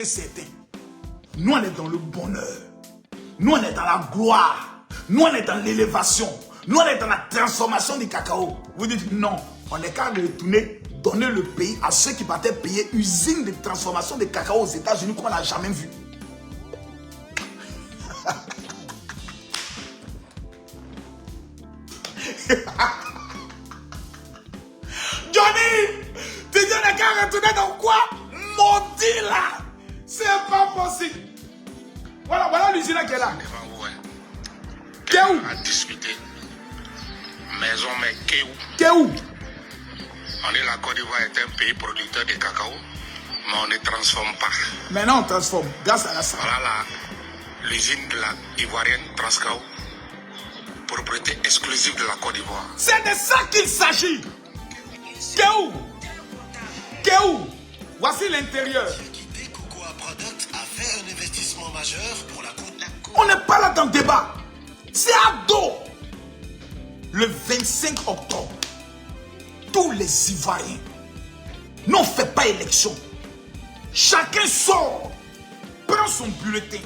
certain. Nous, on est dans le bonheur. Nous, on est dans la gloire. Nous, on est dans l'élévation. Nous, on est dans la transformation du cacao. Vous dites non, on n'est qu'à retourner, donner le pays à ceux qui partaient payer usine de transformation de cacao aux États-Unis qu'on n'a jamais vu. Johnny, tu dis on n'est qu'à retourner dans quoi? Maudit là! C'est pas possible. Voilà l'usine qui est là. Qui est où? À discuter. Maison, mais qui est où? Qui est où? On est la Côte d'Ivoire est un pays producteur de cacao, mais on ne transforme pas. Maintenant on transforme, grâce à la salle. Voilà l'usine de la ivoirienne Transcao, propriété exclusive de la Côte d'Ivoire. C'est de ça qu'il s'agit. Qui est où? Qui est où? Voici l'intérieur. On n'est pas là dans le débat. C'est à dos. Le 25 octobre, tous les Ivoiriens n'ont fait pas élection. Chacun sort, prend son bulletin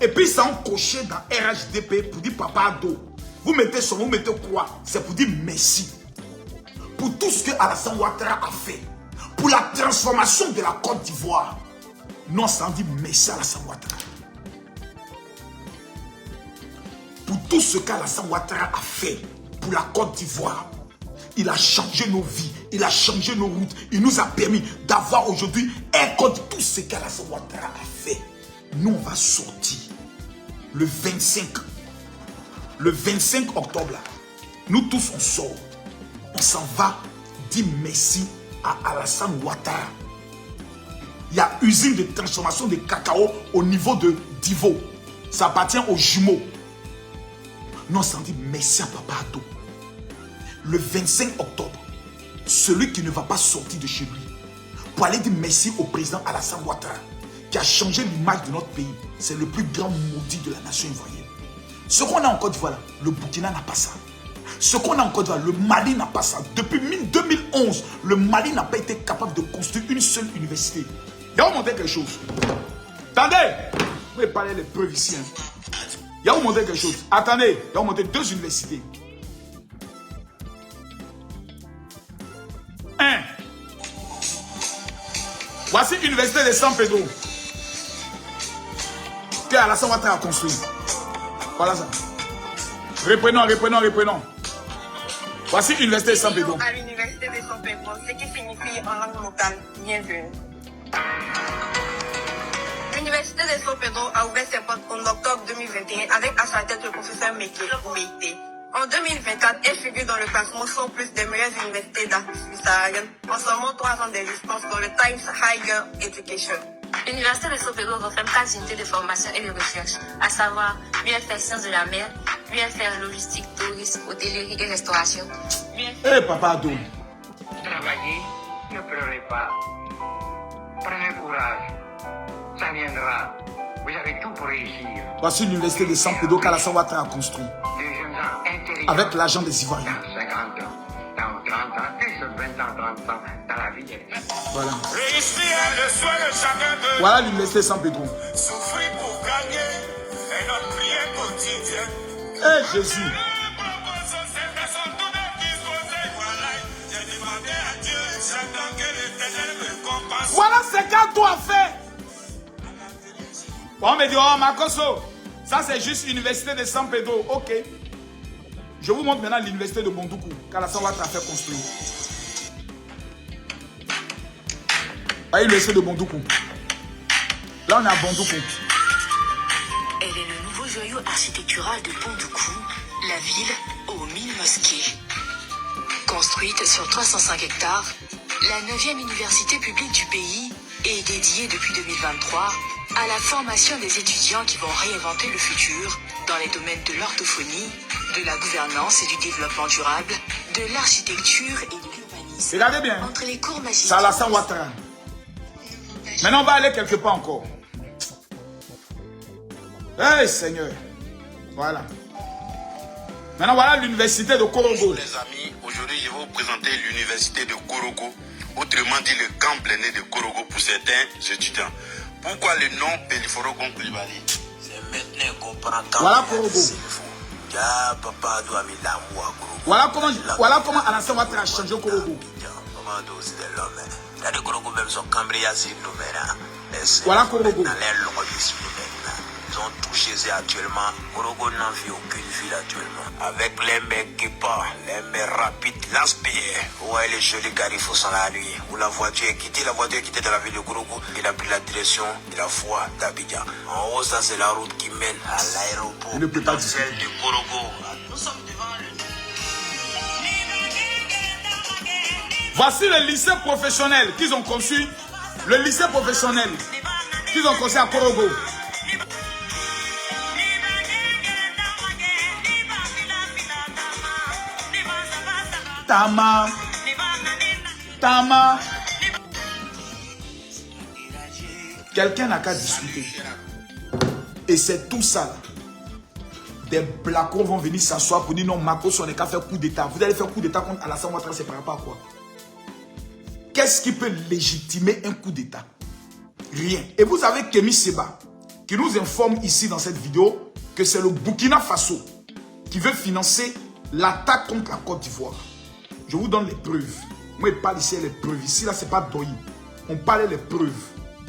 et puis ça en coché dans RHDP pour dire papa Ado. Vous mettez son, vous mettez quoi? C'est pour dire merci. Pour tout ce que Alassane Ouattara a fait. Pour la transformation de la Côte d'Ivoire. Non, ça en dit merci à Alassane Ouattara. Pour tout ce qu'Alassane Ouattara a fait pour la Côte d'Ivoire. Il a changé nos vies, il a changé nos routes, il nous a permis d'avoir aujourd'hui un code. Tout ce qu'Alassane Ouattara a fait, nous on va sortir le 25 octobre là. Nous tous on sort, on s'en va dire merci à Alassane Ouattara. Il y a usine de transformation de cacao au niveau de Divo, ça appartient aux jumeaux. Nous on s'en dit merci à Papa Ado. Le 25 octobre, celui qui ne va pas sortir de chez lui pour aller dire merci au président Alassane Ouattara qui a changé l'image de notre pays, c'est le plus grand maudit de la nation ivoirienne. Ce qu'on a en Côte d'Ivoire, le Burkina n'a pas ça. Ce qu'on a en Côte d'Ivoire, le Mali n'a pas ça. Depuis 2011, le Mali n'a pas été capable de construire une seule université. Il y a vous montrer quelque chose. Attendez, vous pouvez parler les preuves ici. Il y a vous montrer quelque chose. Attendez, il y a vous montrer 2 universités. Voici l'université de San Pedro que Alassane Ouattara a construit. Voilà ça. Reprenons. Voici l'université de San Pedro. À l'université de San Pedro, ce qui signifie en langue locale bienvenue. L'université de San Pedro a ouvert ses portes en octobre 2021 avec à sa tête le professeur Meké. En 2024, elle figure dans le classement 100 plus des meilleures universités d'Afrique subsaharienne en seulement 3 ans d'existence dans le Times Higher Education. L'université de San Pedro renferme 4 unités de formation et de recherche, à savoir l'UFR Sciences de la mer, l'UFR Logistique, Tourisme, Hôtellerie et Restauration. Eh Papa Ado. Travaillez, ne pleurez pas. Prenez courage. Ça viendra. Vous avez tout pour réussir. Voici l'université de San Pedro qu'Alassane Ouattara a construit. Avec l'argent des Ivoiriens. Dans 50 ans, dans 30 ans, et sur 20 ans, 30 ans, dans la vie. Voilà. Réussir est le souhait de chacun de nous. Voilà l'université de San Pedro. Souffrir pour gagner est notre prière quotidienne. Eh Jésus. Voilà ce qu'un doit faire. On me dit, oh Makoso, ça c'est juste l'université de San Pedro. Ok. Je vous montre maintenant l'université de Bondoukou qu'Alassane Ouattara a fait construire. Voyez l'université de Bondoukou. Là on est à Bondoukou. Elle est le nouveau joyau architectural de Bondoukou, la ville aux 1000 mosquées. Construite sur 305 hectares, la 9e université publique du pays est dédiée depuis 2023 à la formation des étudiants qui vont réinventer le futur dans les domaines de l'orthophonie, de la gouvernance et du développement durable, de l'architecture et de l'urbanisme. Regardez bien. Entre les cours magistraux. C'est Alassane Ouattara. Maintenant on va aller quelque part encore. Hey Seigneur. Voilà. Maintenant voilà l'université de Korogo. Bonjour les amis, aujourd'hui je vais vous présenter l'université de Korogo, autrement dit le camp plein de Korogo pour certains étudiants. Pourquoi le nom Peliforogon Koulibaly? C'est maintenant qu'on prend quand Voilà Korogo. Voilà comment Alassane Ouattara a changé Korogo. Voilà Korogo. Ils ont tout chez eux actuellement. Korogo n'en vit aucune ville actuellement. Avec les mecs qui partent, les mecs rapides, lance-pierre. Ouais, les jolis carrefours sont la nuit. Où la voiture est quittée de la ville de Korogo. Il a pris la direction de la voie d'Abidjan. En haut, ça c'est la route qui mène à l'aéroport. Il ne peut pas dire. Celle de Korogo. Nous sommes devant le... Voici le lycée professionnel qu'ils ont conçu. Le lycée professionnel qu'ils ont conçu à Korogo. Tama. Quelqu'un n'a qu'à discuter. Et c'est tout ça là. Des blacos vont venir s'asseoir pour dire non, Makos, on n'est qu'à faire coup d'état. Vous allez faire coup d'état contre Alassane Ouattara, c'est par rapport à quoi? Qu'est-ce qui peut légitimer un coup d'état? Rien. Et vous avez Kémy Séba qui nous informe ici dans cette vidéo que c'est le Burkina Faso qui veut financer l'attaque contre la Côte d'Ivoire. Je vous donne les preuves. Moi, je parle ici les preuves. Ici, là, c'est pas Doyi. On parle les preuves.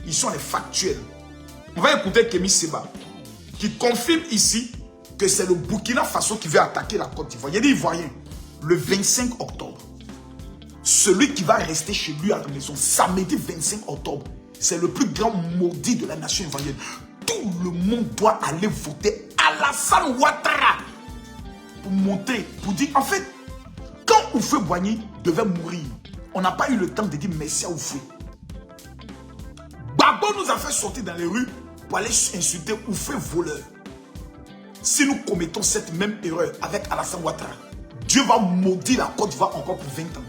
Ils sont les factuels. On va écouter Kémy Séba qui confirme ici que c'est le Burkina Faso qui veut attaquer la Côte d'Ivoire. Il y a des Ivoiriens. Le 25 octobre. Celui qui va rester chez lui à la maison, samedi 25 octobre, c'est le plus grand maudit de la nation ivoirienne. Tout le monde doit aller voter Alassane Ouattara pour monter, pour dire, en fait, quand Oufé Boigny devait mourir, on n'a pas eu le temps de dire merci à Oufé. Babo nous a fait sortir dans les rues pour aller insulter Oufé voleur. Si nous commettons cette même erreur avec Alassane Ouattara, Dieu va maudire la Côte d'Ivoire encore pour 20 ans.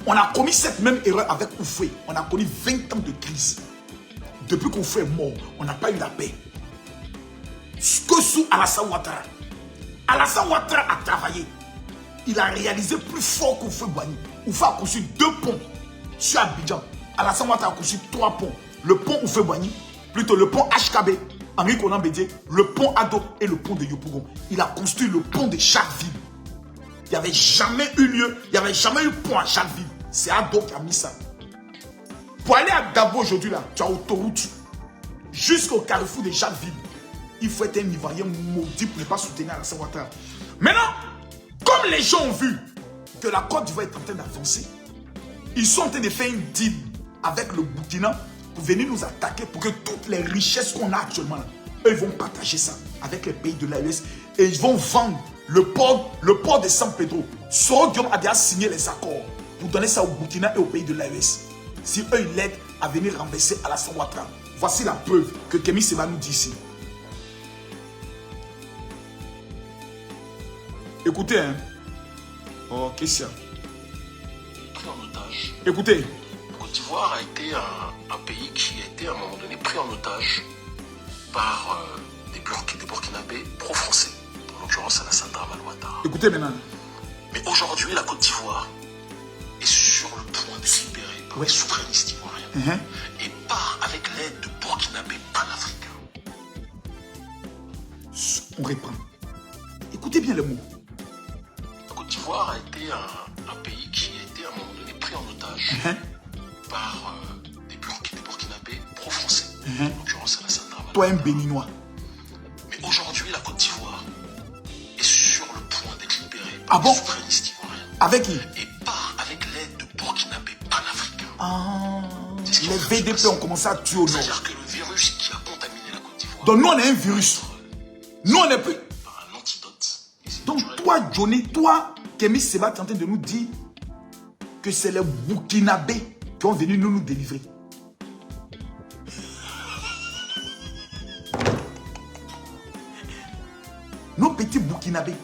On a commis cette même erreur avec Oufé. On a connu 20 ans de crise. Depuis qu'Oufé est mort, on n'a pas eu la paix. Que sous Alassane Ouattara. Alassane Ouattara a travaillé. Il a réalisé plus fort qu'Oufé Boigny. Oufé a construit 2 ponts sur Abidjan. Alassane Ouattara a construit 3 ponts. Le pont Oufé Boigny, plutôt le pont HKB, Henri Konan Bédié, le pont Ado et le pont de Yopougon. Il a construit le pont de Charleville. Il n'y avait jamais eu lieu, il n'y avait jamais eu pont à Charleville. C'est Ado qui a mis ça. Pour aller à Dabo aujourd'hui, là, tu as autoroute jusqu'au carrefour de Charleville. Il faut être un Ivoirien maudit pour ne pas soutenir Alassane Ouattara. Maintenant, comme les gens ont vu que la Côte d'Ivoire est en train d'avancer, ils sont en train de faire une deal avec le Burkina pour venir nous attaquer pour que toutes les richesses qu'on a actuellement, là, eux, ils vont partager ça avec les pays de l'AES et ils vont vendre le port de San Pedro. Soro Diom a déjà signé les accords pour donner ça au Burkina et aux pays de l'AES. Si eux, ils l'aident à venir renverser Alassane Ouattara. Voici la preuve que Kémy Séba nous dit ici. Écoutez, hein. Oh, question. Pris en otage. Écoutez. La Côte d'Ivoire a été un pays qui a été à un moment donné pris en otage par des Burkinabés pro-français. En l'occurrence Alassane Ouattara. Écoutez maintenant. Mais aujourd'hui, la Côte d'Ivoire est sur le point de se libérer par les souverainistes ivoiriens et part avec l'aide de Burkinabés panafricains. On reprend. Écoutez bien le mot. La Côte d'Ivoire a été un pays qui a été à un moment donné pris en otage par des Burkinabés pro-français. En l'occurrence Alassane Ouattara. Toi, un Béninois. Mais aujourd'hui, la Côte d'Ivoire est sur le point d'être libérée par les souverainistes ivoiriens. Avec qui? Et part avec l'aide de Burkinabés panafricains. Ah, les VDP ont commencé à tuer au nord. C'est-à-dire que le virus qui a contaminé la Côte d'Ivoire. Donc nous, on est un virus. Nous, on n'est plus. Par un antidote. Donc toi, Johnny, toi, Kémy Séba, tu es en train de nous dire que c'est les Burkinabés qui ont venu nous délivrer. Nos petits Burkinabés.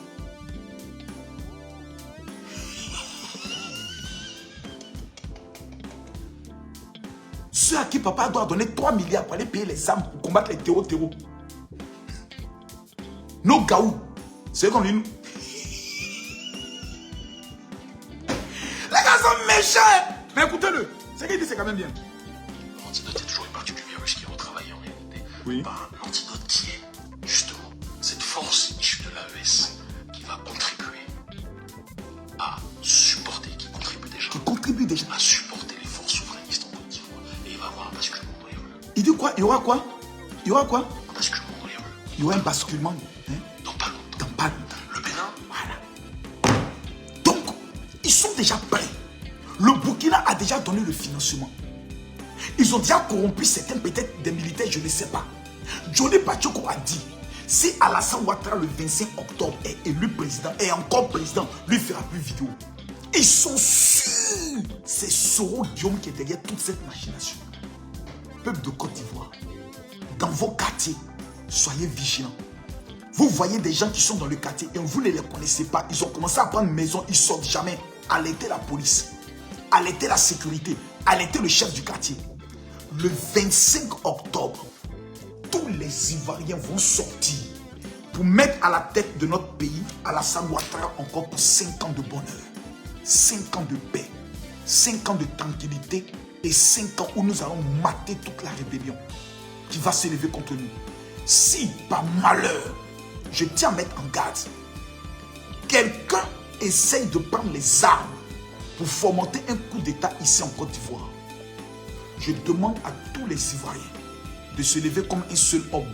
Ceux à qui papa doit donner 3 milliards pour aller payer les armes pour combattre les terreaux. Nos gaous, c'est eux qu'on dit nous. Les gars sont méchants. Mais écoutez-le, ce qu'il dit c'est quand même bien. L'antidote est toujours une partie du virus qui retravaille Oui. par un antidote qui est justement cette force issue de l'AES qui va contribuer à supporter, qui contribue déjà à supporter les forces souverainistes en Côte d'Ivoire. Et il va y avoir un basculement dans les rues. Il dit quoi? Il y aura quoi? Il y aura quoi? Un basculement dans les rues. Il y aura un basculement. Hein? Dans pas longtemps. Dans pas longtemps. Le Bénin. Voilà. Donc, ils sont déjà prêts. Le Burkina a déjà donné le financement. Ils ont déjà corrompu certains, peut-être des militaires, je ne sais pas. Johnny Pachoko a dit, si Alassane Ouattara le 25 octobre est élu président, et encore président, lui fera plus vidéo. Ils sont sûrs. C'est Soro Guillaume qui est derrière toute cette machination. Peuple de Côte d'Ivoire, dans vos quartiers, soyez vigilants. Vous voyez des gens qui sont dans le quartier et vous ne les connaissez pas. Ils ont commencé à prendre maison, ils ne sortent jamais. Alertez la police, alertez la sécurité, alertez le chef du quartier. Le 25 octobre, tous les Ivoiriens vont sortir pour mettre à la tête de notre pays Alassane Ouattara encore pour 5 ans de bonheur, 5 ans de paix, 5 ans de tranquillité et 5 ans où nous allons mater toute la rébellion qui va s'élever contre nous. Si par malheur, je tiens à mettre en garde, quelqu'un essaye de prendre les armes pour fomenter un coup d'État ici en Côte d'Ivoire, je demande à tous les Ivoiriens de se lever comme un seul homme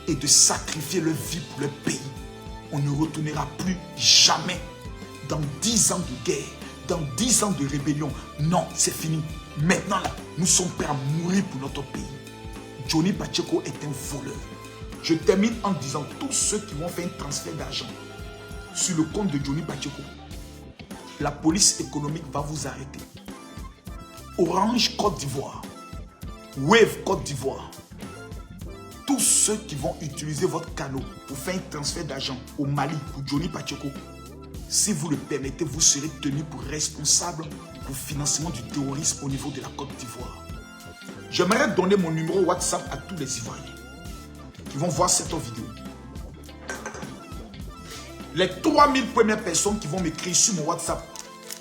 et de sacrifier leur vie pour leur pays. On ne retournera plus jamais dans 10 ans de guerre, dans 10 ans de rébellion. Non, c'est fini. Maintenant, là, nous sommes prêts à mourir pour notre pays. Johnny Pachoko est un voleur. Je termine en disant, tous ceux qui vont faire un transfert d'argent sur le compte de Johnny Pachoko, la police économique va vous arrêter. Orange Côte d'Ivoire, Wave Côte d'Ivoire, tous ceux qui vont utiliser votre canal pour faire un transfert d'argent au Mali pour Johnny Pachoko, si vous le permettez, vous serez tenu pour responsable pour financement du terrorisme au niveau de la Côte d'Ivoire. J'aimerais donner mon numéro WhatsApp à tous les Ivoiriens qui vont voir cette vidéo. Les 3000 premières personnes qui vont m'écrire sur mon WhatsApp,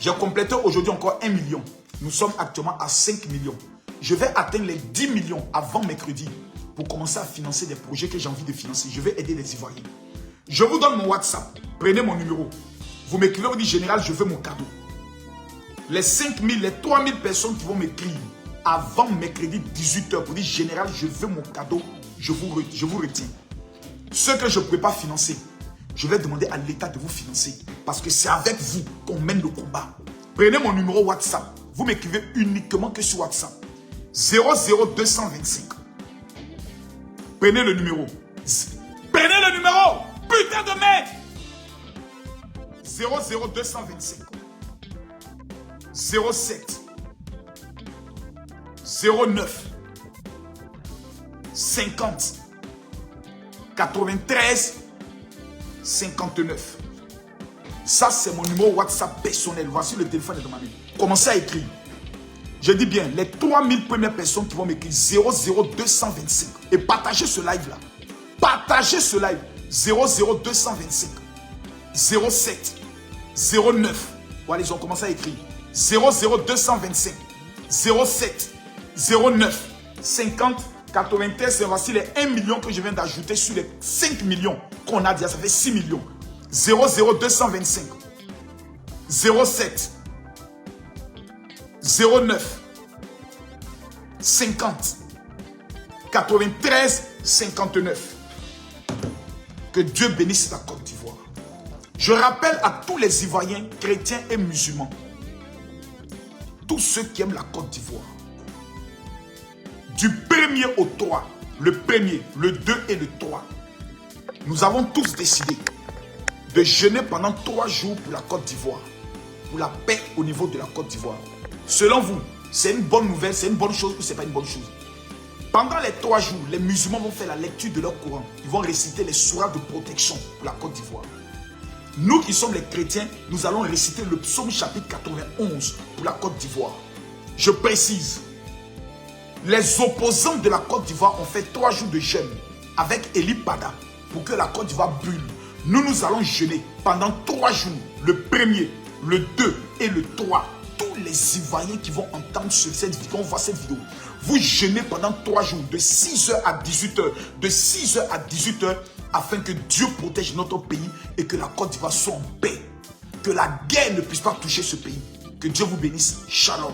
j'ai complété aujourd'hui encore 1 million. Nous sommes actuellement à 5 millions. Je vais atteindre les 10 millions avant mercredi pour commencer à financer des projets que j'ai envie de financer. Je vais aider les Ivoiriens. Je vous donne mon WhatsApp. Prenez mon numéro. Vous m'écrivez, vous dites, général, je veux mon cadeau. Les 5000, les 3000 personnes qui vont m'écrire avant mercredi 18h pour dire, général, je veux mon cadeau, je vous retiens. Ce que je ne peux pas financer, je vais demander à l'État de vous financer. Parce que c'est avec vous qu'on mène le combat. Prenez mon numéro WhatsApp. Vous m'écrivez uniquement que sur WhatsApp. 00225. Prenez le numéro. Prenez le numéro. Putain de merde. 00225. 07. 09. 50. 93. 59. Ça, c'est mon numéro WhatsApp personnel. Voici le téléphone de ma main. Commencez à écrire. Je dis bien, les 3000 premières personnes qui vont m'écrire 00225 et partagez ce live-là. Partagez ce live. 00225 07 09. Voilà, ils ont commencé à écrire. 00225 07 09 50 93. Voici les 1 million que je viens d'ajouter sur les 5 millions qu'on a déjà. Ça fait 6 millions. 00225 07 09 50 93 59. Que Dieu bénisse la Côte d'Ivoire. Je rappelle à tous les Ivoiriens, chrétiens et musulmans, tous ceux qui aiment la Côte d'Ivoire, du 1er au 3, le 1er, le 2 et le 3, nous avons tous décidé de jeûner pendant 3 jours pour la Côte d'Ivoire, pour la paix au niveau de la Côte d'Ivoire. Selon vous, c'est une bonne nouvelle, c'est une bonne chose ou ce n'est pas une bonne chose? Pendant les 3 jours, les musulmans vont faire la lecture de leur Coran. Ils vont réciter les sourates de protection pour la Côte d'Ivoire. Nous qui sommes les chrétiens, nous allons réciter le psaume chapitre 91 pour la Côte d'Ivoire. Je précise, les opposants de la Côte d'Ivoire ont fait 3 jours de jeûne avec Eli Pada pour que la Côte d'Ivoire brûle. Nous allons jeûner pendant 3 jours, le 1er, le 2 et le 3. Tous les Ivoiriens qui vont entendre cette vidéo, vont voir cette vidéo, Vous jeûnez pendant 3 jours, de 6h à 18h. De 6h à 18h, afin que Dieu protège notre pays et que la Côte d'Ivoire soit en paix. Que la guerre ne puisse pas toucher ce pays. Que Dieu vous bénisse. Shalom.